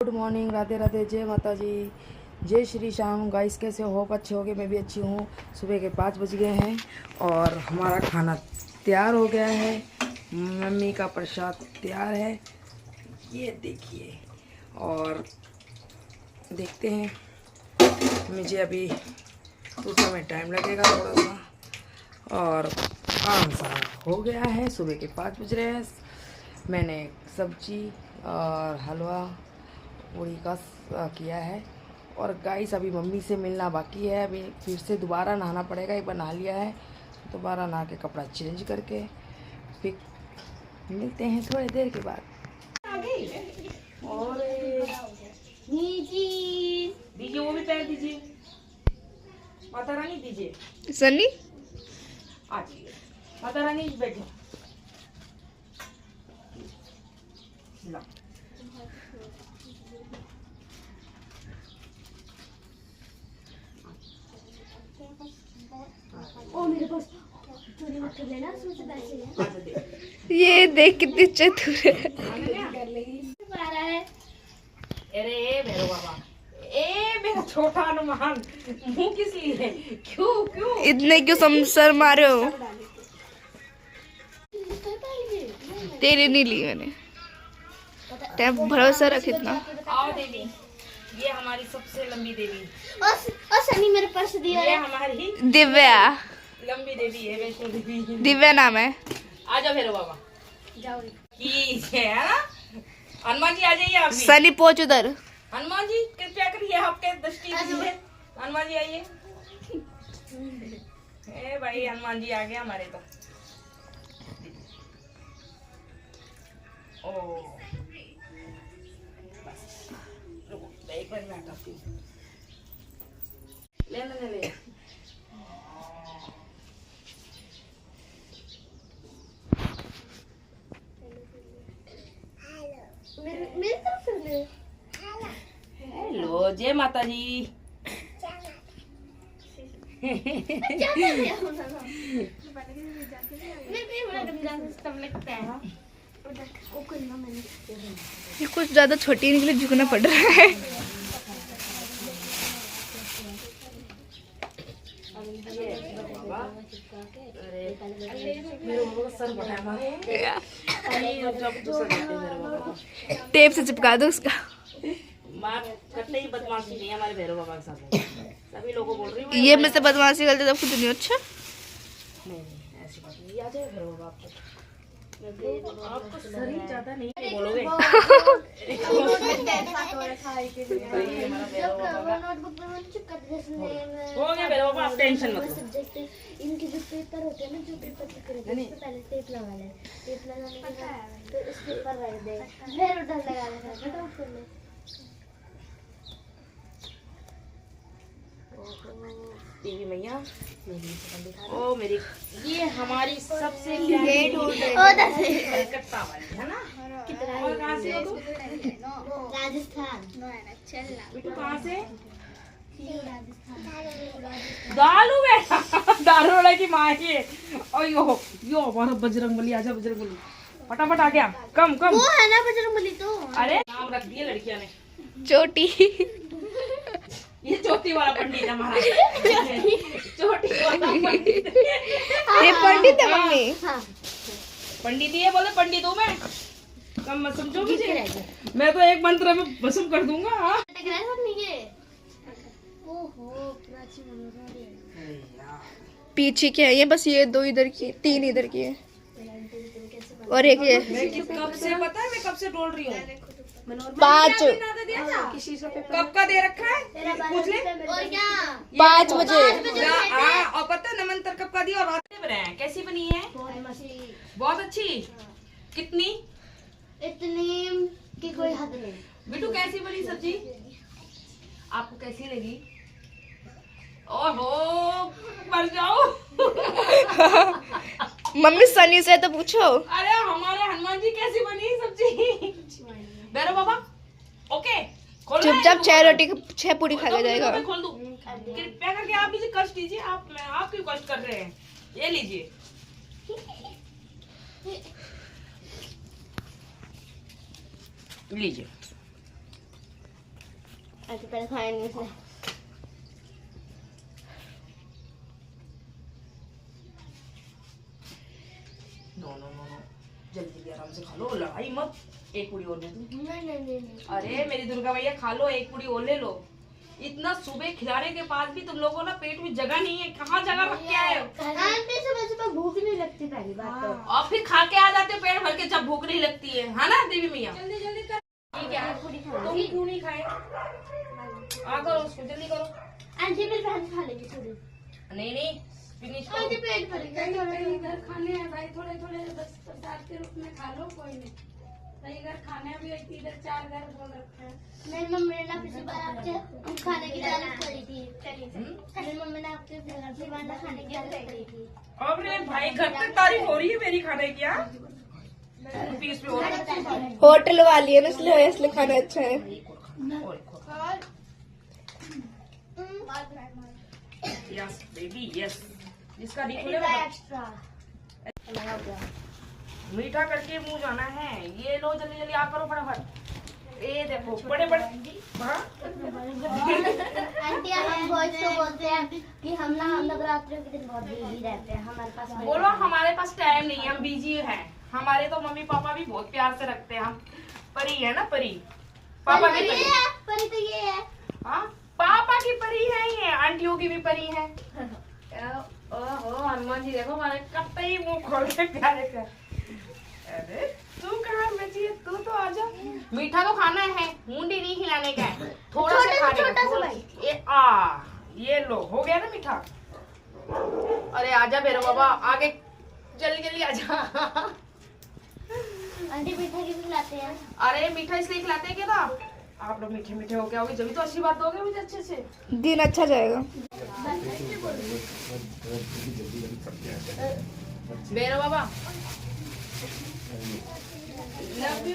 Good morning, Radhe Radhe, जय माता जी, जय श्री श्याम। गाइस कैसे हो? अच्छे हो गए? मैं भी अच्छी हूँ। सुबह के 5 बज गए हैं और हमारा खाना तैयार हो गया है। मम्मी का प्रसाद तैयार है, ये देखिए। और देखते हैं, मुझे अभी टूटने में टाइम लगेगा थोड़ा सा। और काम सारा हो गया है, सुबह के 5 बज रहे हैं। मैंने सब्जी और हलवा पूरी का किया है। और गाइस अभी मम्मी से मिलना बाकी है। अभी फिर से दोबारा नहाना पड़ेगा। एक बार नहा लिया है, दोबारा नहा के कपड़ा चेंज करके फिर मिलते हैं थोड़ी देर के बाद। और दीजिए, वो भी पैर दीजिए, माता रानी दीजिए। सनी आ जाइए, माता रानी बैठो। ला। ओ मेरे पास चोरी मत कर लेना, उसमें से पैसे हैं। ये देख कितनी चतुर है। अरे भैरव बाबा, ए मेरा छोटा हनुमान, मुंह किस लिए? क्यों क्यों इतने क्यों शर मारे हो? तेरे नहीं ली मैंने, तेरा भरोसा रख इतना। आओ देवी, ये हमारी सबसे लंबी देवी। और सनी मेरे पर्स दिया ये है। हमारी दिव्या, लंबी देवी है, वैष्णो देवी। दिव्या नाम है। आ जाओ भैरव बाबा जाओ की है ना। हनुमान जी आ जाइए आप भी। सनी पहुंच उधर। हनुमान जी कृपया करिए, आपके दृष्टि दीजिए। हनुमान जी आइए। ए भाई, हनुमान जी आ गए हमारे तो। ओ बस, रुको, एक मिनट में हटाती हूँ। ले ले ले। मेरी तरफ से ले। हेलो, जय माता जी। क्या कर रहे हो? मेरे को ये बड़ा रमजान से तब लगता है। वो करना मैंने। ये कुछ ज्यादा छोटी निकली, झुकना पड़ रहा है। टेप से चिपका दो उसका। कतई बदमाशी नहीं है हमारे भैरव बाबा के साथ। सभी लोगों को बोल रही हूँ ये में से बदमाशी करते तब खुद नहीं। अच्छा नहीं, ऐसी बात नहीं। आ जाए भैरव बाबा आपको। आपको शरीर ज्यादा नहीं बोलोगे। हो गया भैरव बाबा, आप टेंशन मत लो। इनके जो पेपर होते हैं ना, जो पेपर चेक करते हैं, उससे पहले टेप लगा ले। टेप लगाने के बाद तो इस पेपर रख दे, फिर उधर लगा लेना। फटाफट कर ले। देवी मैया, ओ मेरी, ये हमारी सबसे कलकत्ता वाली है ना। और कहाँ से हो तुम? राजस्थान। बेटू कहाँ से? दालू बेटा, दारू वाला की माँ है। और यो हमारा बजरंगबली। आजा बजरंगबली, फटाफट आ गया। कम कम, वो है ना बजरंगबली तो। अरे नाम रख दिए लड़कियां ने। चोटी। ये चोटी वाला पंडित है हमारा। चोटी वाला पंडित। ये पंडित है मम्मी। हाँ। पंडित ही है, बोले पंडित हूँ मैं। कम मत समझो मुझे, मैं तो एक मंत्र में भस्म कर दूंगा। हाँ? पीछे क्या है? ये बस ये 2 इधर की, 3 इधर की है और एक ये। कब से पता है, मैं कब से बोल रही हूँ। 5 कब का दे रखा है पूछ ले। और क्या? 5 बजे। और पता है नमंतर कब का दिया और रात में बनाया। कैसी बनी है? बहुत अच्छी। कितनी? इतनी कि कोई हद नहीं। बिट्टू कैसी बनी सब्जी? आपको कैसी लगी? ओहो, मर जाओ। मम्मी सनी से तो पूछो। अरे हमारे हनुमान जी कैसी बनी सब्जी? भैरव बाबा ओके, चुपचाप 6 रोटी 6 पूरी खा के जाएगा। मैं खोल दूं? कृपया करके आप मुझे कष्ट दीजिए। आप क्यों कष्ट कर रहे हैं? ये लीजिए। लीजिए। आंटी पहले खाया नहीं इसने। नो नो नो नो, जल्दी आराम से खा लो, लड़ाई मत। एक पूरी और दे दूं? नहीं। अरे मेरी दुर्गा भैया खा लो, एक पूरी और ले लो। इतना सुबह खिलाने के बाद भी तुम लोगों ना पेट में जगह नहीं है, कहाँ जगह रख के आए हो? आंटी सुबह भूख नहीं लगती पहली बात तो। और फिर खा के आ जाते हो पेट भर के जब भूख नहीं लगती है ना देवी मैया? जल्दी कर। ठीक है, पूरी तुम खाऊंगी। क्यों नहीं खाए? आ करो उसको, जल्दी करो। आंटी मेरी बहन खा लेगी थोड़ी। नहीं फिनिश आंटी करो। पेट भर गया। इधर खाने हैं भाई, थोड़े थोड़े 10 प्रसाद के रूप में खा लो, कोई नहीं। भाई इधर खाने भी एक इधर 4 घर बोल रखे हैं। मेरी मम्मी ने ना पिछली बार आपसे खाने की तारीफ करी थी। मेरी मम्मी ने आपसे पिछली बार ना खाने की तारीफ करी थी। अरे भाई घर तक तारीफ हो रही है मेरी खाने की। हाँ? पीस पे और होटल वाली है ना, इसलिए खाना अच्छा है। Yes baby yes. इसका एक्स्ट्रा मीठा करके मुंह जाना है। ये लो जल्दी जल्दी आ करो फटाफट। ये देखो बड़े बड़े। हाँ? आंटी हम बॉयज को बोलते हैं कि हम नवरात्रियों के दिन बहुत बिजी रहते हैं, हमारे पास बोलो हमारे पास टाइम नहीं है, हम बिजी हैं। हमारे तो मम्मी पापा भी बहुत प्यार से रखते हैं। हम परी है ना, परी पापा की परी। परी तो ये है। हाँ पापा की परी है, ये आंटियों की भी परी है। ओहो हनुमान जी देखो हमारे कतई मुंह खोल के प्यारे कर। अरे तू कहाँ बची है? तू तो आजा। मीठा तो खाना है, मुंडी नहीं खिलाने का है। थोड़ा सा खाने का, थोड़ा सा। ये लो हो गया ना मीठा। अरे आजा बेरो बाबा, आगे जल्दी जल्दी आजा। आंटी मीठा क्यों खिलाते हैं? अरे मीठा इसलिए खिलाते हैं क्या? आप लोग मीठे मीठे हो गया होगे, जब तो आशीर्वाद दोगे मुझे अच्छे से। दिन अच्छा जाएगा। बेरो बाबा लव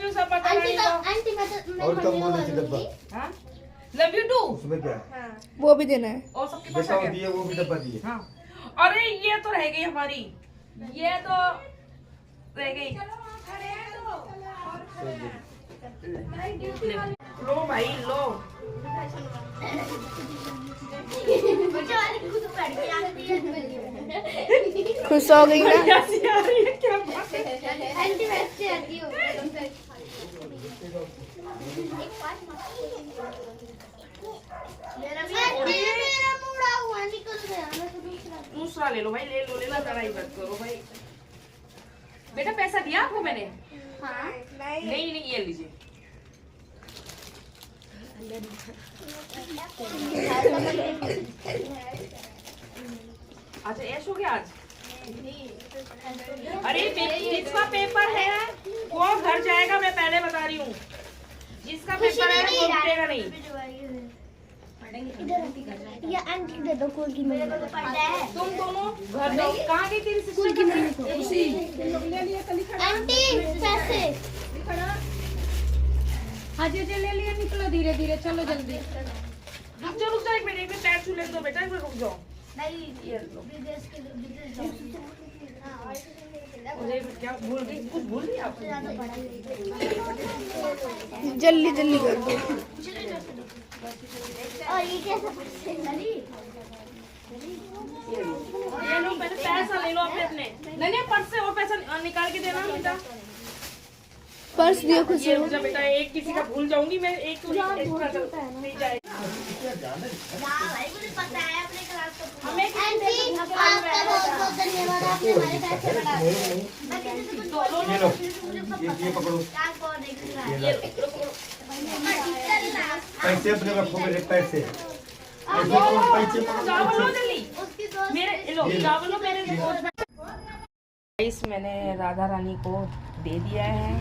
यू सब पता आंटी नहीं तो तो। आंटी मैं तो और कम बोलने की डब्बा हाँ लव यू टू। उसमें क्या है? वो भी देना है। और सबके पास जैसा आ वो गया। दिए वो भी डब्बा दिए। हाँ अरे ये तो रह गई हमारी, ये तो रह गई। लो भाई लो। खुश हो गई ना? कैसी आ रही है क्या बात है? आंटी वैसे आती हो। मेरा मुड़ा हुआ निकल गया। मैं तो दूसरा ले लो भाई, ले लो लड़ाई मत करो भाई। बेटा पैसा दिया आपको मैंने? हाँ नहीं ये लीजिए। अच्छा ऐश हो गया आज। अरे जिसका पेपर है वो घर जाएगा, मैं पहले बता रही हूँ। जिसका पेपर है वो रुकेगा नहीं। ये आंटी दे दो कोल की, मेरे को तो पढ़ना है। तुम दोनों घर जाओ। कहाँ गई तेरी सिस्टर? आंटी पैसे हाँ जी ले लिया, निकलो धीरे धीरे, चलो जल्दी। रुक जाओ एक मिनट पैर छू ले दो बेटा, एक मिनट रुक जाओ। ये लो। मुझे क्या भूल गई, कुछ भूल गई आप? जल्दी जल्दी कर दो। और ये कैसा पैसे? ये लो पहले पैसा ले लो अपने। नहीं पर्स से और पैसा निकाल के देना बेटा। पर्स दियो खुश ये हो। रुक जा बेटा, एक किसी का भूल जाऊंगी मैं, एक तो नहीं जाएगा। भाई मुझे पता है अपने क्लास का। हमें आंटी आपका बहुत बहुत धन्यवाद, आपने हमारे पैसे बढ़ा दिए। ये लो, ये पकड़ो। ये लो, पैसे अपने रखो, मेरे पैसे। पैसे चावल लो जल्दी उसकी दोस्त मेरे, लो चावल लो मेरे। गाइस मैंने राधा रानी को दे दिया है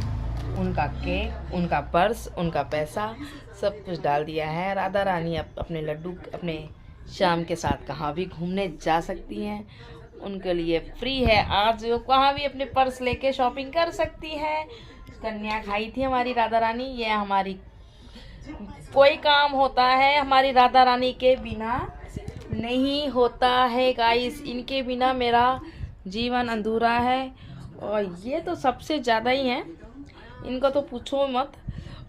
उनका केक, उनका पर्स, उनका पैसा, सब कुछ डाल दिया है। राधा रानी अपने लड्डू अपने श्याम के साथ कहाँ भी घूमने जा सकती हैं, उनके लिए फ्री है। आज वो कहाँ भी अपने पर्स लेके शॉपिंग कर सकती है। कन्या खाई थी हमारी राधा रानी। ये हमारी कोई काम होता है हमारी राधा रानी के बिना नहीं होता है गाइस। इनके बिना मेरा जीवन अधूरा है। और ये तो सबसे ज़्यादा ही है, इनको तो पूछो मत।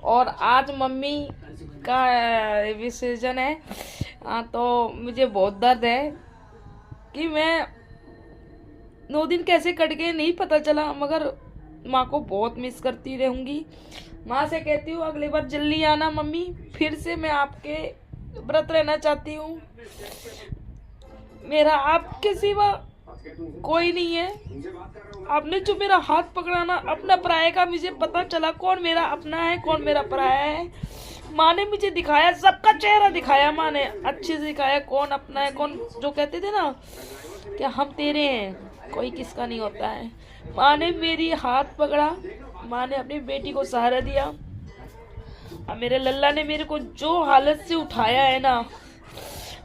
और आज मम्मी का विसर्जन है। तो मुझे बहुत दर्द है कि मैं 9 दिन कैसे कट गए नहीं पता चला, मगर माँ को बहुत मिस करती रहूँगी। माँ से कहती हूँ अगली बार जल्दी आना मम्मी, फिर से मैं आपके व्रत रहना चाहती हूँ। मेरा आपके सिवा कोई नहीं है। आपने जो मेरा हाथ पकड़ा ना, अपना पराया का मुझे पता चला कौन मेरा अपना है कौन मेरा पराया है। माँ ने मुझे दिखाया, सबका चेहरा दिखाया माँ ने, अच्छे से दिखाया कौन अपना है कौन, जो कहते थे ना कि हम तेरे हैं कोई किसका नहीं होता है। माँ ने मेरी हाथ पकड़ा, माँ ने अपनी बेटी को सहारा दिया। और मेरे लल्ला ने मेरे को जो हालत से उठाया है ना,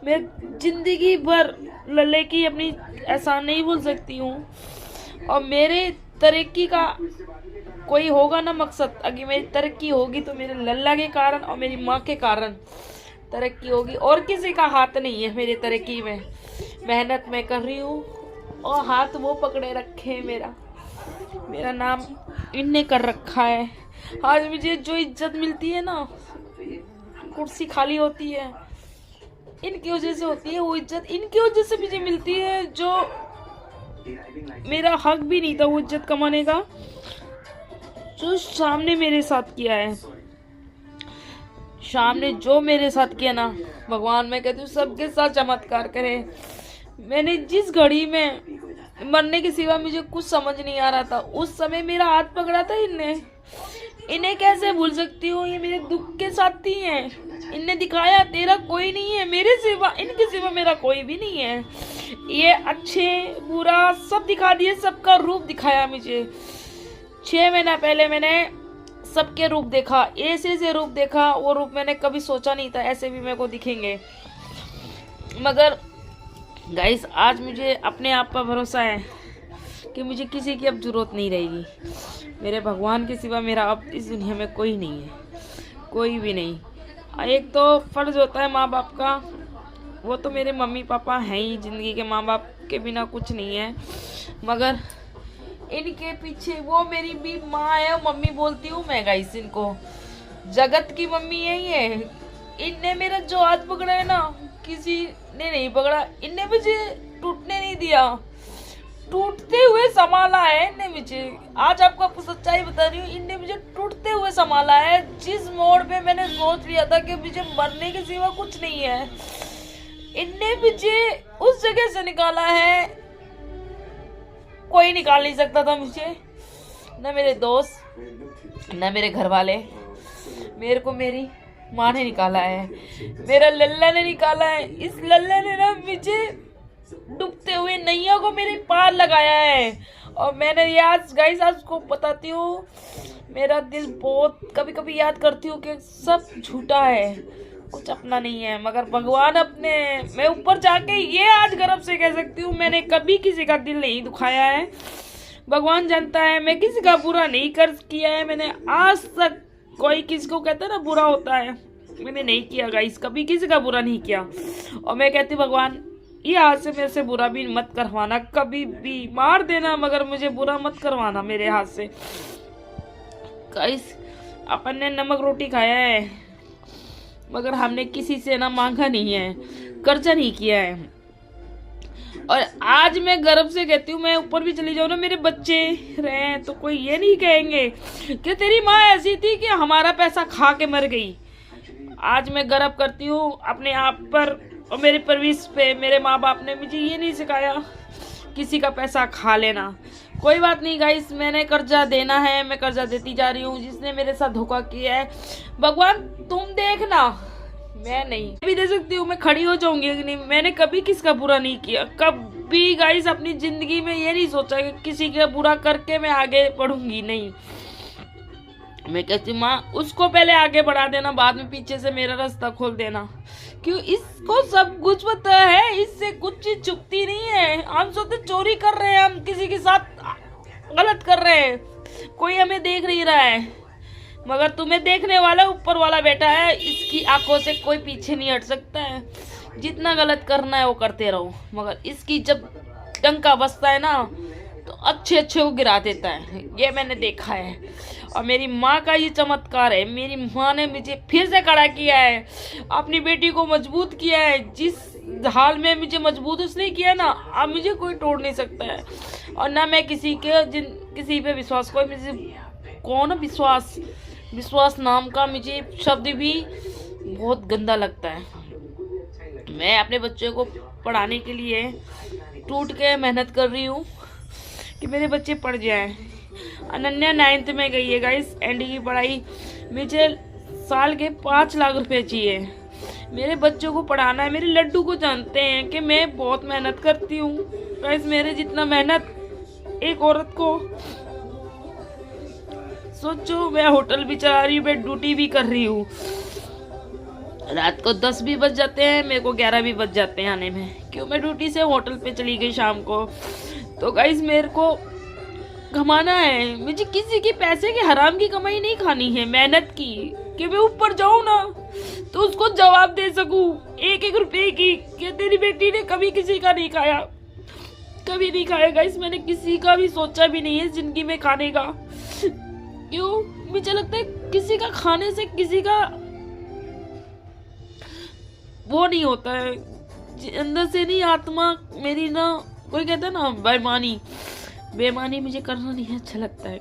मैं जिंदगी भर लल्ले की अपनी एहसान नहीं भूल सकती हूँ। और मेरे तरक्की का कोई होगा ना मकसद, अगर मेरी तरक्की होगी तो मेरे लल्ला के कारण और मेरी माँ के कारण तरक्की होगी, और किसी का हाथ नहीं है मेरी तरक्की में। मेहनत मैं कर रही हूँ और हाथ वो पकड़े रखे हैं, मेरा नाम इनने कर रखा है। आज मुझे जो इज्जत मिलती है ना, कुर्सी खाली होती है इनकी वजह से होती है, वो इज्जत इनकी वजह से मुझे मिलती है, जो मेरा हक भी नहीं था वो इज्जत कमाने का, जो सामने मेरे साथ किया है। सामने जो मेरे साथ किया ना, भगवान मैं कहती हूँ सबके साथ चमत्कार करे। मैंने जिस घड़ी में मरने के सिवा मुझे कुछ समझ नहीं आ रहा था, उस समय मेरा हाथ पकड़ा था इन्हें कैसे भूल सकती हूँ। ये मेरे दुख के साथी हैं। इनने दिखाया तेरा कोई नहीं है मेरे सिवा, इनके सिवा मेरा कोई भी नहीं है। ये अच्छे बुरा सब दिखा दिए, सबका रूप दिखाया मुझे। 6 महीना पहले मैंने सबके रूप देखा, ऐसे रूप देखा, वो रूप मैंने कभी सोचा नहीं था ऐसे भी मेरे को दिखेंगे। मगर गाइस आज मुझे अपने आप पर भरोसा है कि मुझे किसी की अब जरूरत नहीं रहेगी। मेरे भगवान के सिवा मेरा अब इस दुनिया में कोई नहीं है, कोई भी नहीं। एक तो फर्ज होता है माँ बाप का, वो तो मेरे मम्मी पापा हैं ही ज़िंदगी के, माँ बाप के बिना कुछ नहीं है। मगर इनके पीछे वो मेरी भी माँ है, मम्मी बोलती हूँ मैं गाइस इनको, जगत की मम्मी है ये। इनने मेरा जो हाथ पकड़ा है ना, किसी ने नहीं पकड़ा। इनने मुझे टूटने नहीं दिया, टूटते हुए संभाला है इनने मुझे। आज आपको सच्चाई बता रही हूँ, इनने मुझे टूटते हुए संभाला है। जिस मोड़ पे मैंने सोच लिया था कि मुझे मरने के सिवा कुछ नहीं है, इनने मुझे उस जगह से निकाला है, कोई निकाल नहीं सकता था मुझे, न मेरे दोस्त न मेरे घर वाले। मेरे को मेरी माँ ने निकाला है, मेरा लल्ला ने निकाला है। इस लल्ला ने ना मुझे डूबते हुए नैया को मेरे पार लगाया है। और मैंने आज गाइस आज को बताती हूँ, मेरा दिल बहुत कभी कभी याद करती हूँ कि सब झूठा है, कुछ अपना नहीं है। मगर भगवान अपने, मैं ऊपर जाके ये आज गर्व से कह सकती हूँ मैंने कभी किसी का दिल नहीं दुखाया है। भगवान जानता है मैं किसी का बुरा नहीं कर किया है। मैंने आज तक, कोई किसी को कहता है ना बुरा होता है, मैंने नहीं किया गाइस, कभी किसी का बुरा नहीं किया। और मैं कहती हूँ भगवान ये हाथ से मेरे से बुरा भी मत करवाना, कभी भी मार देना मगर मुझे बुरा मत करवाना मेरे हाथ से। गाइस अपन ने नमक रोटी खाया है, मगर हमने किसी से ना मांगा नहीं है, कर्जा नहीं किया है। और आज मैं गर्व से कहती हूँ, मैं ऊपर भी चली जाऊँ ना, मेरे बच्चे रहे तो कोई ये नहीं कहेंगे कि तेरी माँ ऐसी थी कि हमारा पैसा खा के मर गई। आज मैं गर्व करती हूँ अपने आप पर और मेरे परवरिश पे। मेरे माँ बाप ने मुझे ये नहीं सिखाया किसी का पैसा खा लेना। कोई बात नहीं गाइस, मैंने कर्जा देना है, मैं कर्जा देती जा रही हूँ। जिसने मेरे साथ धोखा किया है भगवान तुम देखना, मैं नहीं भी दे सकती हूँ, मैं खड़ी हो जाऊंगी। नहीं, मैंने कभी किसका बुरा नहीं किया, कभी गाइस अपनी जिंदगी में ये नहीं सोचा कि किसी का बुरा करके मैं आगे बढ़ूंगी। नहीं, मैं कहती माँ उसको पहले आगे बढ़ा देना, बाद में पीछे से मेरा रास्ता खोल देना। क्यों, इसको सब कुछ पता है, इससे कुछ चीज छुपती नहीं है। हम सोचते चोरी कर रहे हैं, हम किसी के साथ गलत कर रहे हैं, कोई हमें देख नहीं रहा है, मगर तुम्हें देखने वाला ऊपर वाला बैठा है। इसकी आंखों से कोई पीछे नहीं हट सकता है। जितना गलत करना है वो करते रहो, मगर इसकी जब डंका बजता है ना तो अच्छे को गिरा देता है, ये मैंने देखा है। और मेरी माँ का ये चमत्कार है, मेरी माँ ने मुझे फिर से खड़ा किया है, अपनी बेटी को मजबूत किया है। जिस हाल में मुझे मजबूत उसने किया ना, अब मुझे कोई तोड़ नहीं सकता है। और ना मैं किसी पे विश्वास, कोई मुझे कौन विश्वास नाम का मुझे शब्द भी बहुत गंदा लगता है। मैं अपने बच्चों को पढ़ाने के लिए टूट के मेहनत कर रही हूँ कि मेरे बच्चे पढ़ जाएं। अनन्या 9th में गई है गाइस, एनडी की पढ़ाई। मुझे साल के 5 लाख रुपए चाहिए, मेरे बच्चों को पढ़ाना है। मेरे लड्डू को जानते हैं कि मैं बहुत मेहनत करती हूँ गाइस, मेरे जितना मेहनत एक औरत को, सोचो मैं होटल भी चला रही हूँ, मैं ड्यूटी भी कर रही हूँ। रात को 10 भी बज जाते हैं, मेरे को 11 भी बज जाते हैं आने में, क्यों मैं ड्यूटी से होटल पे चली गई शाम को। तो गाइस मेरे को कमाना है, मुझे किसी के पैसे के हराम की कमाई नहीं खानी है, मेहनत की, कि मैं ऊपर जाऊं ना तो उसको जवाब दे सकूं 1-1 रुपए की, कि तेरी बेटी ने कभी किसी का नहीं खाया, कभी नहीं खाया। गाइस मैंने किसी का भी सोचा भी नहीं है जिंदगी में खाने का। क्यों, मुझे लगता है किसी का खाने से किसी का वो नहीं होता है, अंदर से नहीं, आत्मा मेरी ना, कोई कहता है ना बेईमानी मुझे करना नहीं अच्छा लगता है।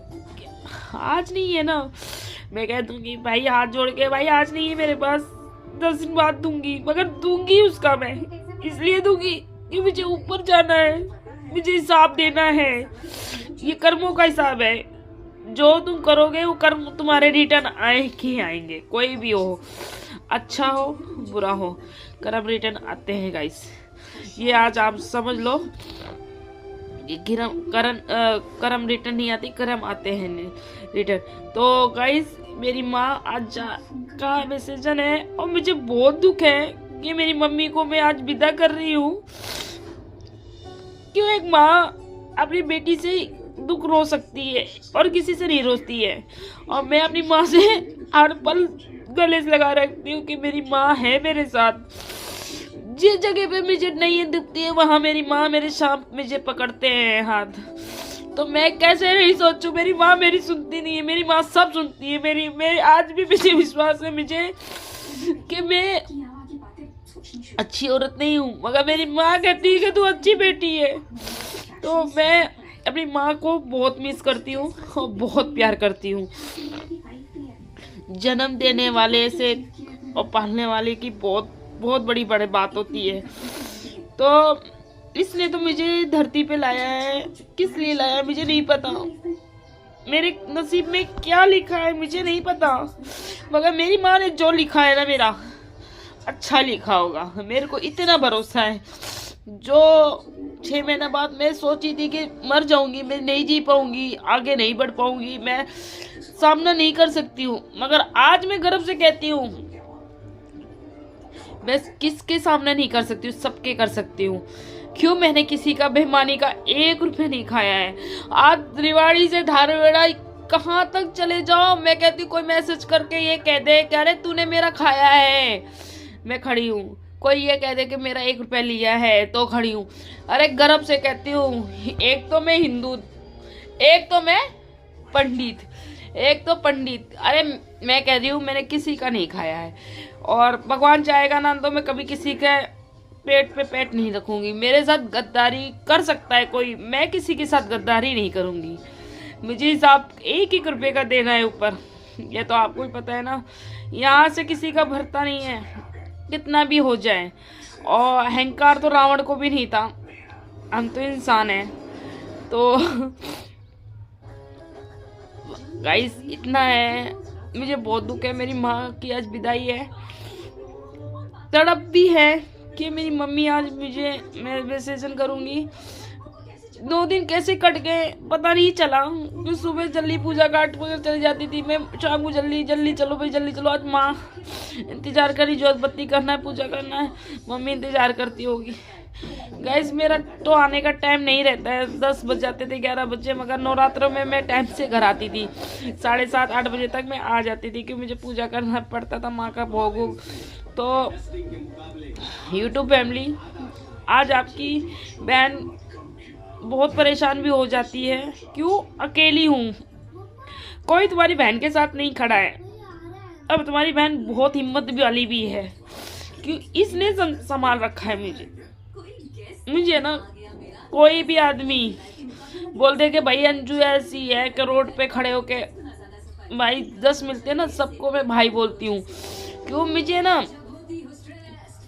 आज नहीं है ना, मैं कह दूंगी भाई हाथ जोड़ के, भाई आज नहीं है मेरे पास, 10 दिन बाद दूंगी, मगर दूंगी उसका मैं इसलिए दूंगी कि मुझे ऊपर जाना है, मुझे हिसाब देना है। ये कर्मों का हिसाब है, जो तुम करोगे वो कर्म तुम्हारे रिटर्न आएंगे, कोई भी हो, अच्छा हो बुरा हो, कर्म रिटर्न आते हैं गाइस। ये आज आप समझ लो, कर्म रिटर्न नहीं आती, कर्म आते हैं रिटर्न। तो गाइस मेरी माँ आज का विसर्जन है और मुझे बहुत दुख है कि मेरी मम्मी को मैं आज विदा कर रही हूँ। क्यों एक माँ अपनी बेटी से दुख रो सकती है और किसी से नहीं रोती है, और मैं अपनी माँ से हर पल गले से लगा रखती हूँ कि मेरी माँ है मेरे साथ। जिस जगह पे मुझे नहीं दिखती है वहाँ मेरी माँ मेरे साथ मुझे पकड़ते हैं हाथ। तो मैं कैसे नहीं सोचूं, मेरी माँ मेरी सुनती नहीं है, मेरी माँ सब सुनती है। मेरी आज भी मुझे विश्वास है मुझे कि मैं अच्छी औरत नहीं हूँ, मगर मेरी माँ कहती है कि तू अच्छी बेटी है। तो मैं अपनी माँ को बहुत मिस करती हूँ और बहुत प्यार करती हूँ। जन्म देने वाले से और पालने वाले की बहुत बहुत बड़ी बात होती है। तो इसलिए तो मुझे धरती पे लाया है, किस लिए लाया मुझे नहीं पता, मेरे नसीब में क्या लिखा है मुझे नहीं पता, मगर मेरी माँ ने जो लिखा है ना मेरा अच्छा लिखा होगा, मेरे को इतना भरोसा है। जो 6 महीना बाद मैं सोची थी कि मर जाऊंगी, मैं नहीं जी पाऊंगी, आगे नहीं बढ़ पाऊंगी, मैं सामना नहीं कर सकती हूँ, मगर आज मैं गर्व से कहती हूँ मैं किसके सामने नहीं कर सकती हूँ, सबके कर सकती हूँ। क्यों, मैंने किसी का बेईमानी का 1 रुपया नहीं खाया है। आज रिवाड़ी से धारवेड़ा कहाँ तक चले जाओ, मैं कहती हूँ कोई मैसेज करके ये कह दे कि अरे तूने मेरा खाया है, मैं खड़ी हूँ। कोई ये कह दे कि मेरा 1 रुपया लिया है तो खड़ी हूँ। अरे गर्व से कहती हूँ, एक तो मैं हिंदू, एक तो मैं पंडित, एक तो पंडित। अरे मैं कह रही हूँ मैंने किसी का नहीं खाया है, और भगवान चाहेगा ना तो मैं कभी किसी के पेट पे पेट नहीं रखूंगी। मेरे साथ गद्दारी कर सकता है कोई, मैं किसी के साथ गद्दारी नहीं करूंगी। मुझे हिसाब 1-1 रुपये का देना है ऊपर, ये तो आपको ही पता है ना। यहाँ से किसी का भरता नहीं है, कितना भी हो जाए। और अहंकार तो रावण को भी नहीं था, हम तो इंसान हैं। तो गाइस इतना है, मुझे बहुत दुख है, मेरी माँ की आज विदाई है। तड़प भी है कि मेरी मम्मी आज मैं विसर्जन करूँगी। 2 दिन कैसे कट गए पता नहीं चला। मैं सुबह जल्दी पूजा पाठ वगैरह चली जाती थी, मैं शाम को जल्दी चलो भाई जल्दी चलो। आज माँ इंतजार करी, जोत बत्ती करना है, पूजा करना है, मम्मी इंतजार करती होगी। गाइस मेरा तो आने का टाइम नहीं रहता है, 10 बज जाते थे, 11 बजे, मगर नवरात्रों में मैं टाइम से घर आती थी, 7:30-8 बजे तक मैं आ जाती थी, क्योंकि मुझे पूजा करना पड़ता था, माँ का भोग। तो यूट्यूब फैमिली, आज आपकी बहन बहुत परेशान भी हो जाती है। क्यों, अकेली हूँ, कोई तुम्हारी बहन के साथ नहीं खड़ा है। अब तुम्हारी बहन बहुत हिम्मत वाली भी है, क्यों इसने संभाल रखा है मुझे ना कोई भी आदमी बोल दे कि भाई अंजू ऐसी है कि रोड पे खड़े होके भाई 10 मिलते हैं ना, सबको मैं भाई बोलती हूँ। क्यों मुझे ना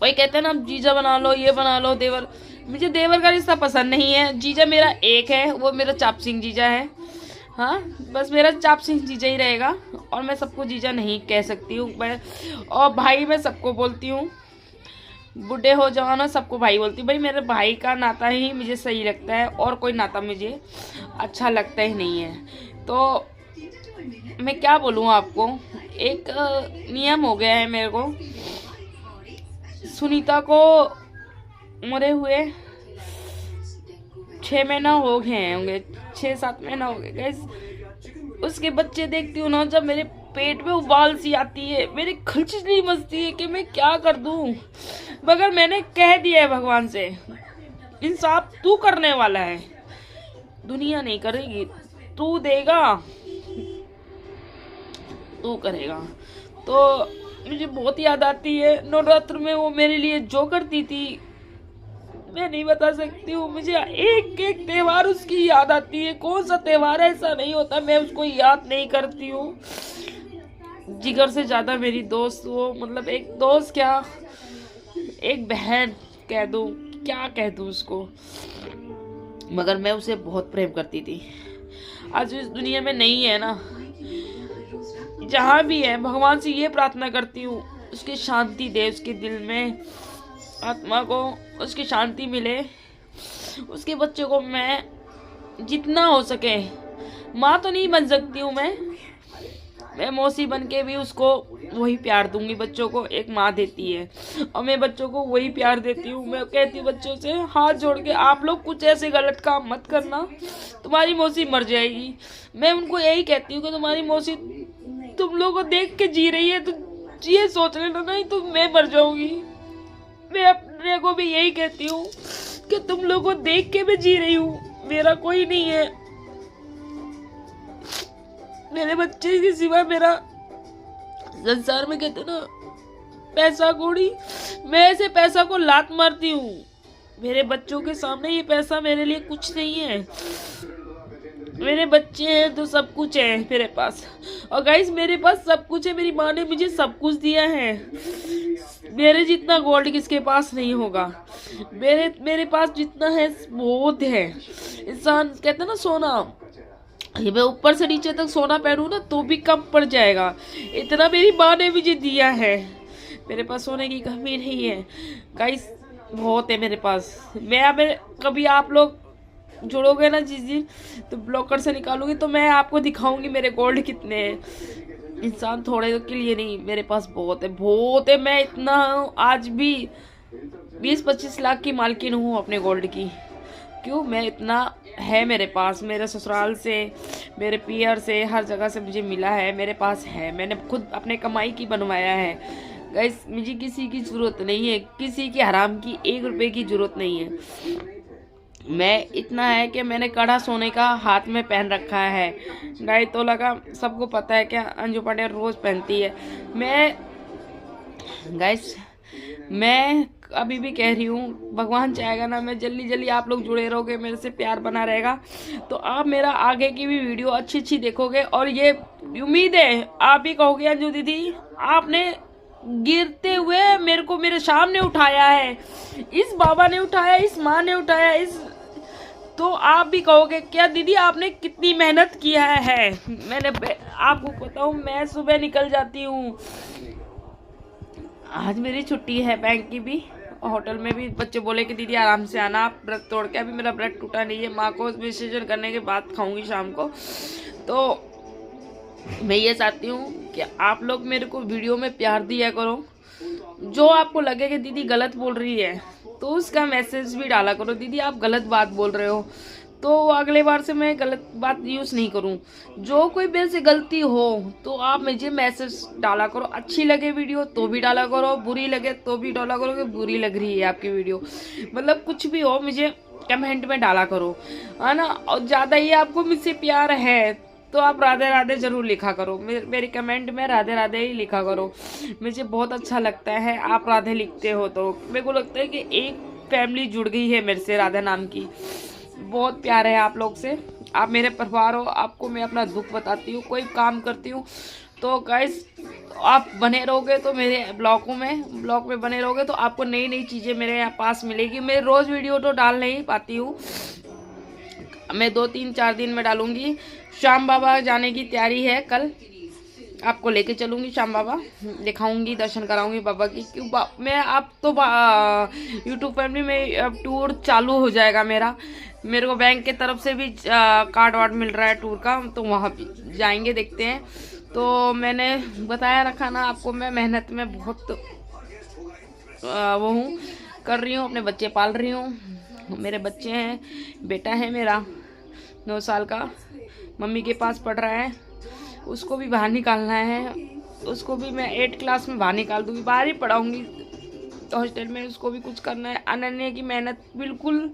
वही कहते हैं ना जीजा बना लो, ये बना लो, देवर। मुझे देवर का रिश्ता पसंद नहीं है। जीजा मेरा एक है, वो मेरा चाप सिंह जीजा है। हाँ, बस मेरा चाप सिंह जीजा ही रहेगा, और मैं सबको जीजा नहीं कह सकती हूँ मैं। और भाई मैं सबको बोलती हूँ, बूढ़े हो जवान हो सबको भाई बोलती हूँ। भाई मेरे भाई का नाता ही मुझे सही लगता है, और कोई नाता मुझे अच्छा लगता ही नहीं है। तो मैं क्या बोलूँ आपको, एक नियम हो गया है मेरे को। सुनीता को मरे हुए 6 महीना हो गए होंगे, 6-7 महीना हो गए गाइस। उसके बच्चे देखती हूँ ना, जब मेरे पेट में उबाल सी आती है, मेरी खिचड़ी मचती है कि मैं क्या कर दूँ। मगर मैंने कह दिया है भगवान से, इंसाफ तू करने वाला है, दुनिया नहीं करेगी, तू देगा, तू करेगा। तो मुझे बहुत याद आती है नवरात्र में वो मेरे लिए जो करती थी, मैं नहीं बता सकती हूँ। मुझे एक एक त्योहार उसकी याद आती है। कौन सा त्योहार ऐसा नहीं होता मैं उसको याद नहीं करती हूँ। जिगर से ज़्यादा मेरी दोस्त वो, मतलब एक दोस्त क्या, एक बहन कह दूँ, क्या कह दूँ उसको, मगर मैं उसे बहुत प्रेम करती थी। आज इस दुनिया में नहीं है ना, जहाँ भी है भगवान से ये प्रार्थना करती हूँ उसकी शांति दे, उसके दिल में आत्मा को उसकी शांति मिले। उसके बच्चे को मैं जितना हो सके, माँ तो नहीं बन सकती हूँ मैं मौसी बन के भी उसको वही प्यार दूंगी बच्चों को, एक माँ देती है, और मैं बच्चों को वही प्यार देती हूँ। मैं कहती हूँ बच्चों से हाथ जोड़ के, आप लोग कुछ ऐसे गलत काम मत करना, तुम्हारी मौसी मर जाएगी। मैं उनको यही कहती हूँ कि तुम्हारी मौसी तुम लोग को देख के जी रही है, तो ये सोच लेना, नहीं तो मैं मर जाऊंगी। मैं अपने को भी यही कहती हूँ कि तुम लोग को देख के मैं जी रही हूँ, मेरा कोई नहीं है, मेरे बच्चे के सिवा मेरा संसार में, कहते ना पैसा कौड़ी, मैं ऐसे पैसा को लात मारती हूँ। मेरे बच्चों के सामने ये पैसा मेरे लिए कुछ नहीं है। मेरे बच्चे हैं तो सब कुछ है मेरे पास। और गाइस मेरे पास सब कुछ है, मेरी माँ ने मुझे सब कुछ दिया है। मेरे जितना गोल्ड किसके पास नहीं होगा, मेरे पास जितना है बहुत है। इंसान कहते ना सोना, ये मैं ऊपर से नीचे तक सोना पहनूं ना तो भी कम पड़ जाएगा, इतना मेरी माँ ने मुझे दिया है। मेरे पास सोने की कमी नहीं है गाइस, बहुत है मेरे पास। मैं कभी आप लोग जुड़ोगे ना जिस दिन, तो ब्लॉकर से निकालूंगी तो मैं आपको दिखाऊंगी मेरे गोल्ड कितने हैं। इंसान थोड़े के लिए नहीं, मेरे पास बहुत है, बहुत है। मैं इतना आज भी 20-25 लाख की मालकिन हूँ अपने गोल्ड की। क्यों, मैं इतना है मेरे पास, मेरे ससुराल से, मेरे पियर से, हर जगह से मुझे मिला है, मेरे पास है। मैंने खुद अपने कमाई की बनवाया है गाइस। मुझे किसी की ज़रूरत नहीं है, किसी की हराम की 1 रुपए की ज़रूरत नहीं है। मैं इतना है कि मैंने कड़ा सोने का हाथ में पहन रखा है, 2.5 तोला का। सबको पता है क्या अंजू पांडे रोज़ पहनती है। मैं गाइस मैं अभी भी कह रही हूँ, भगवान चाहेगा ना मैं जल्दी आप लोग जुड़े रहोगे, मेरे से प्यार बना रहेगा तो आप मेरा आगे की भी वीडियो अच्छी देखोगे। और ये उम्मीद है आप भी कहोगे अंजू दीदी आपने गिरते हुए मेरे को मेरे सामने उठाया है, इस बाबा ने उठाया, इस माँ ने उठाया, तो आप भी कहोगे क्या दीदी आपने कितनी मेहनत किया है। मैंने आपको बताऊं, मैं सुबह निकल जाती हूँ, आज मेरी छुट्टी है बैंक की भी, होटल में भी बच्चे बोले कि दीदी आराम से आना, आप व्रत तोड़ के। अभी मेरा व्रत टूटा नहीं है, माँ को विसर्जन करने के बाद खाऊंगी शाम को। तो मैं ये चाहती हूँ कि आप लोग मेरे को वीडियो में प्यार दिया करो। जो आपको लगे कि दीदी गलत बोल रही है तो उसका मैसेज भी डाला करो, दीदी आप गलत बात बोल रहे हो, तो अगले बार से मैं गलत बात यूज़ नहीं करूँ। जो कोई मेरे से गलती हो तो आप मुझे मैसेज डाला करो, अच्छी लगे वीडियो तो भी डाला करो, बुरी लगे तो भी डाला करो कि बुरी लग रही है आपकी वीडियो, मतलब कुछ भी हो मुझे कमेंट में डाला करो, है ना। और ज़्यादा ही आपको मुझसे प्यार है तो आप राधे राधे जरूर लिखा करो, मेरी कमेंट में राधे राधे ही लिखा करो। मुझे बहुत अच्छा लगता है आप राधे लिखते हो, तो मेरे को लगता है कि एक फैमिली जुड़ गई है मेरे से राधा नाम की। बहुत प्यार है आप लोग से, आप मेरे परिवार हो। आपको मैं अपना दुख बताती हूँ, कोई काम करती हूँ तो गाइस आप बने रहोगे तो मेरे ब्लॉग में बने रहोगे तो आपको नई नई चीज़ें मेरे यहाँ पास मिलेगी। मैं रोज़ वीडियो तो डाल नहीं पाती हूँ, मैं 2-3-4 दिन में डालूंगी। श्याम बाबा जाने की तैयारी है, कल आपको लेके चलूंगी श्याम बाबा, दिखाऊंगी, दर्शन कराऊंगी बाबा की। क्यों मैं आप तो यूट्यूब फैमिली में अब टूर चालू हो जाएगा मेरे को बैंक के तरफ से भी कार्ड वार्ड मिल रहा है टूर का, तो वहाँ भी जाएंगे, देखते हैं। तो मैंने बताया रखा ना आपको, मैं मेहनत में बहुत वो हूँ, कर रही हूँ, अपने बच्चे पाल रही हूँ। मेरे बच्चे हैं, बेटा है मेरा 9 साल का, मम्मी के पास पढ़ रहा है, उसको भी बाहर निकालना है, उसको भी मैं 8 क्लास में बाहर निकाल दूँगी, बाहर ही पढ़ाऊँगी हॉस्टल में, उसको भी कुछ करना है। अनन्या की मेहनत बिल्कुल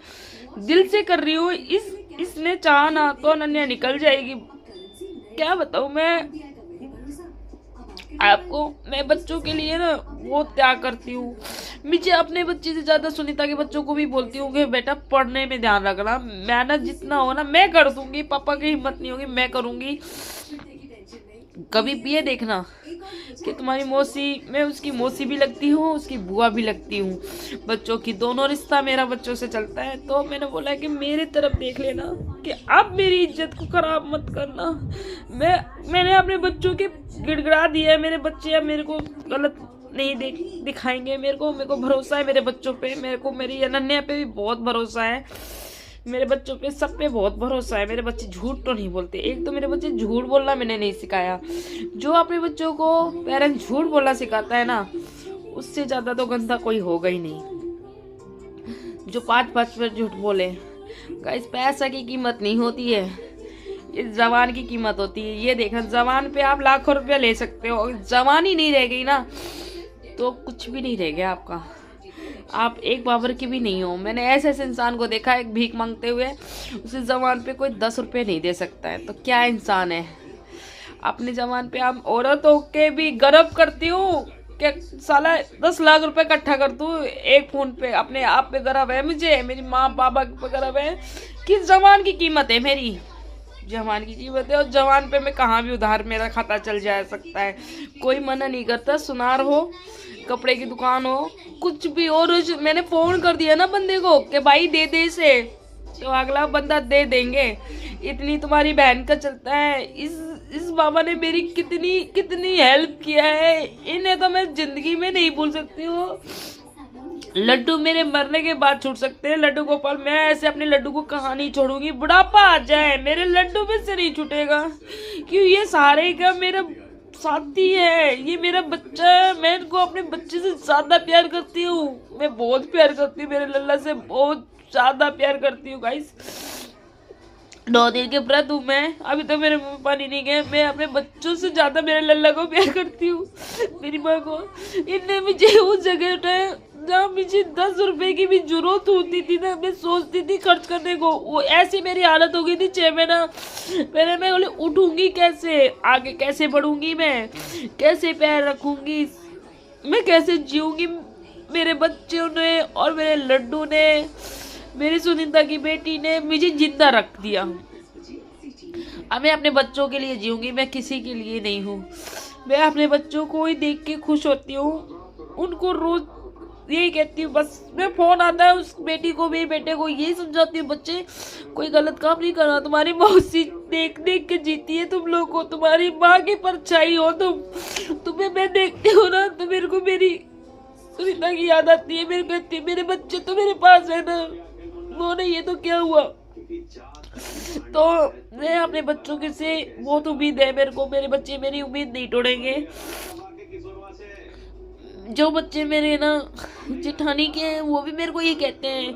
दिल से कर रही हूँ, इसने चाहा ना तो अनन्या निकल जाएगी। क्या बताऊँ मैं आपको, मैं बच्चों के लिए ना बहुत त्याग करती हूँ। मुझे अपने बच्चे से ज़्यादा सुनीता के बच्चों को भी बोलती हूँ कि बेटा पढ़ने में ध्यान रखना, मेहनत जितना हो ना मैं कर दूंगी, पापा की हिम्मत नहीं होगी, मैं करूँगी। कभी भी ये देखना कि तुम्हारी मौसी, मैं उसकी मौसी भी लगती हूँ, उसकी बुआ भी लगती हूँ, बच्चों की दोनों रिश्ता मेरा बच्चों से चलता है। तो मैंने बोला कि मेरी तरफ देख लेना कि अब मेरी इज्जत को खराब मत करना। मैंने अपने बच्चों के गिड़गिड़ा दिया है, मेरे बच्चे अब मेरे को गलत नहीं दिखाएंगे। मेरे को भरोसा है मेरे बच्चों पे, मेरी अनन्या पे भी बहुत भरोसा है, मेरे बच्चों पे सब पे बहुत भरोसा है। मेरे बच्चे झूठ तो नहीं बोलते, एक तो मेरे बच्चे झूठ बोलना मैंने नहीं सिखाया। जो अपने बच्चों को पेरेंट्स झूठ बोलना सिखाता है ना, उससे ज़्यादा तो गंदा कोई होगा ही नहीं। जो 5-5 बार झूठ बोले, गाइस पैसा की कीमत नहीं होती है, इस जवान की कीमत होती है। ये देखना, जवान पे आप लाखों रुपया ले सकते हो, जवान ही नहीं रह गई ना तो कुछ भी नहीं रह गया आपका, आप एक बाबर की भी नहीं हो। मैंने ऐसे इंसान को देखा एक भीख मांगते हुए, उसे जवान पे कोई 10 रुपये नहीं दे सकता है, तो क्या इंसान है। अपने जवान पे आप औरत होके भी गर्व करती हूँ कि साला 10 लाख रुपए इकट्ठा कर दूँ एक फोन पे। अपने आप पे गर्व है मुझे, मेरी माँ पापा पे गर्व है कि जवान की कीमत है, मेरी जवान की कीमत है। और जवान पे मैं कहाँ भी उधार मेरा खाता चल जा सकता है, कोई मना नहीं करता। सुनार हो, कपड़े की दुकान हो, कुछ भी हो, रोज मैंने फोन कर दिया ना बंदे को कि भाई दे दे इसे, तो अगला बंदा दे देंगे। इतनी तुम्हारी बहन का चलता है। इस बाबा ने मेरी कितनी हेल्प किया है, इन्हें तो मैं जिंदगी में नहीं भूल सकती हूँ। लड्डू मेरे मरने के बाद छूट सकते हैं, लड्डू गोपाल, मैं ऐसे अपने लड्डू को कहाँ नहीं छोड़ूंगी, बुढ़ापा आ जाए मेरे लड्डू में से नहीं छूटेगा। क्यों, ये सारे का मेरा साथी है, ये मेरा बच्चा है, मैं इनको अपने बच्चे से ज्यादा प्यार करती हूँ। मैं बहुत प्यार करती हूँ, मेरे लल्ला से बहुत ज्यादा प्यार करती हूँ गाइस। 9 दिन के व्रत हूँ मैं, अभी तो मेरे मुंह में पानी नहीं गया। मैं अपने बच्चों से ज्यादा मेरे लल्ला को प्यार करती हूँ, मेरी माँ को। इनने मुझे उस जगह उठाया जहाँ मुझे 10 रुपए की भी जरूरत होती थी ना, मैं सोचती थी खर्च करने को। वो ऐसी मेरी हालत हो गई थी 6 महीना पहले। मैं बोले उठूंगी कैसे, आगे कैसे बढ़ूंगी, मैं कैसे पैर रखूंगी, मैं कैसे जीऊंगी। मेरे बच्चों ने और मेरे लड्डू ने, मेरी सुनीता की बेटी ने मुझे जिंदा रख दिया। अब मैं अपने बच्चों के लिए जीऊंगी, मैं किसी के लिए नहीं हूँ। मैं अपने बच्चों को ही देख के खुश होती हूँ, उनको रोज यही कहती हूँ। बस मैं फोन आता है उस बेटी को भी, बेटे को यही समझाती हूँ, बच्चे कोई गलत काम नहीं करना, तुम्हारी मौसी देख देख के जीती है तुम लोग को, तुम्हारी माँ की परछाई हो तुम। तुम्हें मैं देखती हूँ ना तो मेरे को मेरी सुनीता की याद आती है। मेरे कहती है मेरे बच्चे तो मेरे पास है ना, वो नहीं ये तो क्या हुआ। तो मैं अपने बच्चों के से बहुत उम्मीद है मेरे को, मेरे बच्चे मेरी उम्मीद नहीं तोड़ेंगे। जो बच्चे मेरे ना जेठानी के हैं वो भी मेरे को ये कहते हैं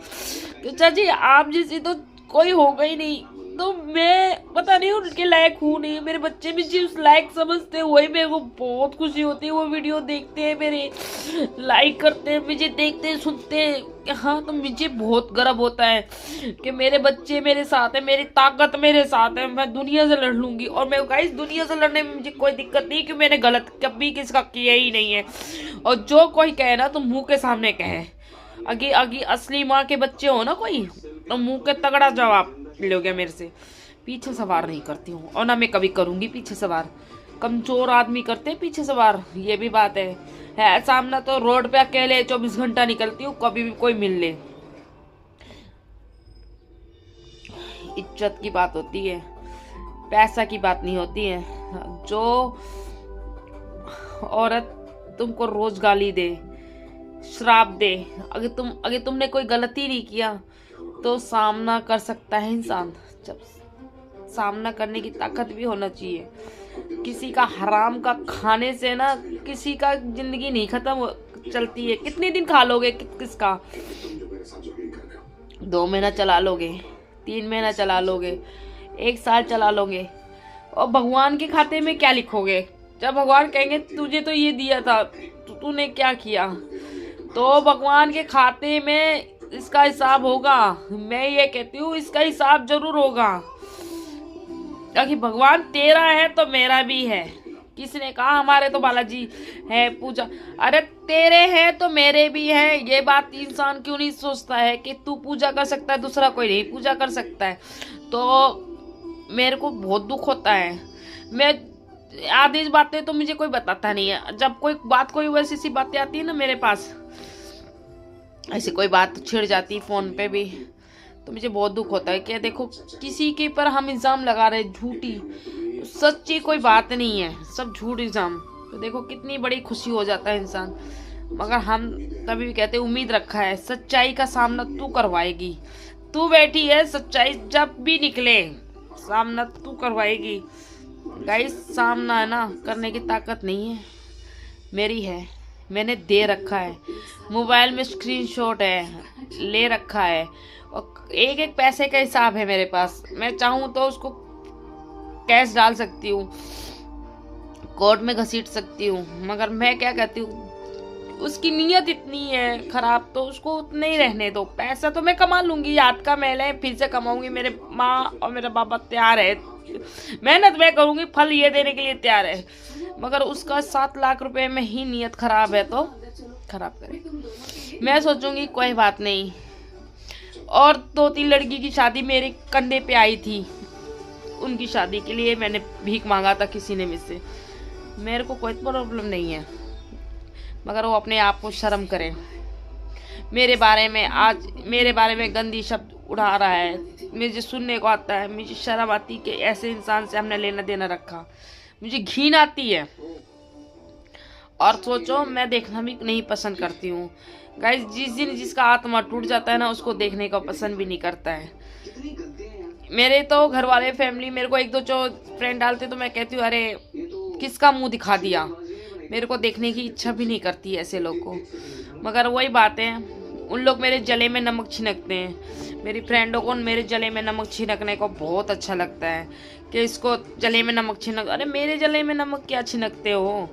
कि चाची आप जैसी तो कोई होगा ही नहीं, तो मैं पता नहीं उनके लायक हूँ नहीं, मेरे बच्चे भी जी उस लायक समझते हैं, वही मेरे को बहुत खुशी होती है। वो वीडियो देखते हैं मेरे, लाइक करते हैं, मुझे देखते हैं, सुनते हैं। हाँ, तो मुझे बहुत गर्व होता है कि मेरे बच्चे मेरे साथ है, मेरी ताकत मेरे साथ है। मैं दुनिया से लड़ लूंगी, और मैं गाइस दुनिया से लड़ने में मुझे कोई दिक्कत नहीं, कि मैंने गलत कभी किसका किया ही नहीं है। और जो कोई कहे ना तो मुंह के सामने कहे, अगी असली माँ के बच्चे हो ना कोई, तो मुंह के तगड़ा जवाब लोगे मेरे से। पीछे सवार नहीं करती हूँ, और ना मैं कभी करूंगी पीछे सवार। कमजोर आदमी करते हैं पीछे सवार, ये भी बात है सामना तो रोड पे अकेले 24 घंटा निकलती हूँ, कभी भी कोई मिल ले। इज्जत की बात होती है, पैसा की बात नहीं होती है। जो औरत तुमको रोज गाली दे, श्राप दे, अगर तुमने कोई गलती नहीं किया तो सामना कर सकता है इंसान। जब सामना करने की ताकत भी होना चाहिए। किसी का हराम का खाने से ना किसी का जिंदगी नहीं खत्म चलती है। कितने दिन खा लोगे किसका? 2 महीना चला लोगे, 3 महीना चला लोगे, 1 साल चला लोगे, और भगवान के खाते में क्या लिखोगे? जब भगवान कहेंगे तुझे तो ये दिया था, तूने क्या किया, तो भगवान के खाते में इसका हिसाब होगा। मैं ये कहती हूँ इसका हिसाब जरूर होगा, क्योंकि भगवान तेरा है तो मेरा भी है। किसने कहा हमारे तो बालाजी है पूजा? अरे तेरे हैं तो मेरे भी है। ये बात इंसान क्यों नहीं सोचता है कि तू पूजा कर सकता है, दूसरा कोई नहीं पूजा कर सकता है। तो मेरे को बहुत दुख होता है। मैं आधी बातें तो मुझे कोई बताता नहीं है। जब कोई वैसी सी बातें आती है ना मेरे पास, ऐसी कोई बात छिड़ जाती फोन पे भी, तो मुझे बहुत दुख होता है कि देखो किसी के पर हम इल्ज़ाम लगा रहे, झूठी सच्ची कोई बात नहीं है, सब झूठ इल्ज़ाम। तो देखो कितनी बड़ी खुशी हो जाता है इंसान। मगर हम तभी भी कहते उम्मीद रखा है, सच्चाई का सामना तू करवाएगी। तू बैठी है, सच्चाई जब भी निकले सामना तू करवाएगी। गाइस सामना है ना करने की ताकत नहीं है, मेरी है। मैंने दे रखा है, मोबाइल में स्क्रीनशॉट है, ले रखा है, और एक पैसे का हिसाब है मेरे पास। मैं चाहूँ तो उसको कैश डाल सकती हूँ, कोर्ट में घसीट सकती हूँ, मगर मैं क्या कहती हूँ, उसकी नीयत इतनी है खराब, तो उसको उतने ही रहने दो। पैसा तो मैं कमा लूंगी, याद का मैल है, फिर से कमाऊंगी। मेरे माँ और मेरा बाबा तैयार है, मेहनत मैं करूंगी, फल ये देने के लिए तैयार है। मगर उसका 7 लाख रुपए में ही नीयत खराब है तो खराब करे। मैं सोचूंगी कोई बात नहीं। और 2-3 लड़की की शादी मेरे कंधे पे आई थी, उनकी शादी के लिए मैंने भीख मांगा था किसी ने मुझसे। मेरे को कोई प्रॉब्लम नहीं है, मगर वो अपने आप को शर्म करे। मेरे बारे में गंदी शब्द उड़ा रहा है, मुझे सुनने को आता है, मुझे शर्म आती कि ऐसे इंसान से हमने लेना देना रखा। मुझे घिन आती है। और सोचो मैं देखना भी नहीं पसंद करती हूँ गाइस। जिस दिन जिसका आत्मा टूट जाता है ना, उसको देखने का पसंद भी नहीं करता है। मेरे तो घर वाले फैमिली मेरे को 1-2 जो फ्रेंड डालते तो मैं कहती हूँ अरे किसका मुंह दिखा दिया। मेरे को देखने की इच्छा भी नहीं करती ऐसे लोग को। मगर वही बात है, उन लोग मेरे जले में नमक छिनकते हैं। मेरी फ्रेंडों को मेरे जले में नमक छिनकने को बहुत अच्छा लगता है कि इसको जले में नमक छिनक। अरे मेरे जले में नमक क्या छिनकते हो?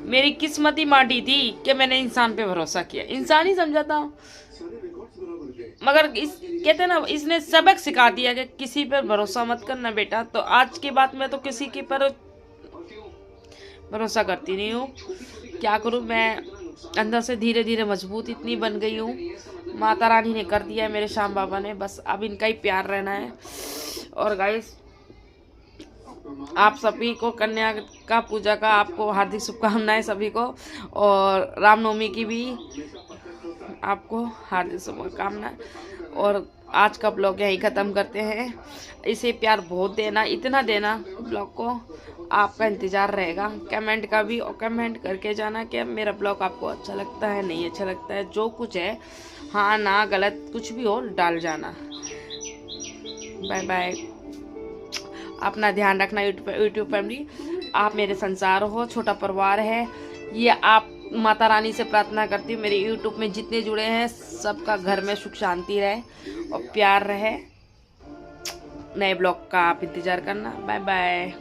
मेरी किस्मत ही माटी थी कि मैंने इंसान पे भरोसा किया, इंसान ही समझा था। मगर कहते ना, इसने सबक सिखा दिया कि किसी पर भरोसा मत करना बेटा। तो आज के बाद मैं तो किसी के पर भरोसा करती नहीं हूँ। क्या करूँ, मैं अंदर से धीरे धीरे मजबूत इतनी बन गई हूँ। माता रानी ने कर दिया है, मेरे श्याम बाबा ने, बस अब इनका ही प्यार रहना है। और गाइस आप सभी को कन्या का पूजा का आपको हार्दिक शुभकामनाएं सभी को, और रामनवमी की भी आपको हार्दिक शुभकामनाएं। और आज का ब्लॉग यहीं ख़त्म करते हैं। इसे प्यार बहुत देना, इतना देना ब्लॉग को, आपका इंतज़ार रहेगा कमेंट का भी। और कमेंट करके जाना कि मेरा ब्लॉग आपको अच्छा लगता है, नहीं अच्छा लगता है, जो कुछ है, हाँ ना गलत कुछ भी हो डाल जाना। Bye bye. अपना ध्यान रखना यूट्यूब फैमिली। आप मेरे संसार हो, छोटा परिवार है ये। आप माता रानी से प्रार्थना करती हूँ मेरे यूट्यूब में जितने जुड़े हैं सबका घर में सुख शांति रहे और प्यार रहे। नए ब्लॉग का आप इंतज़ार करना। Bye bye.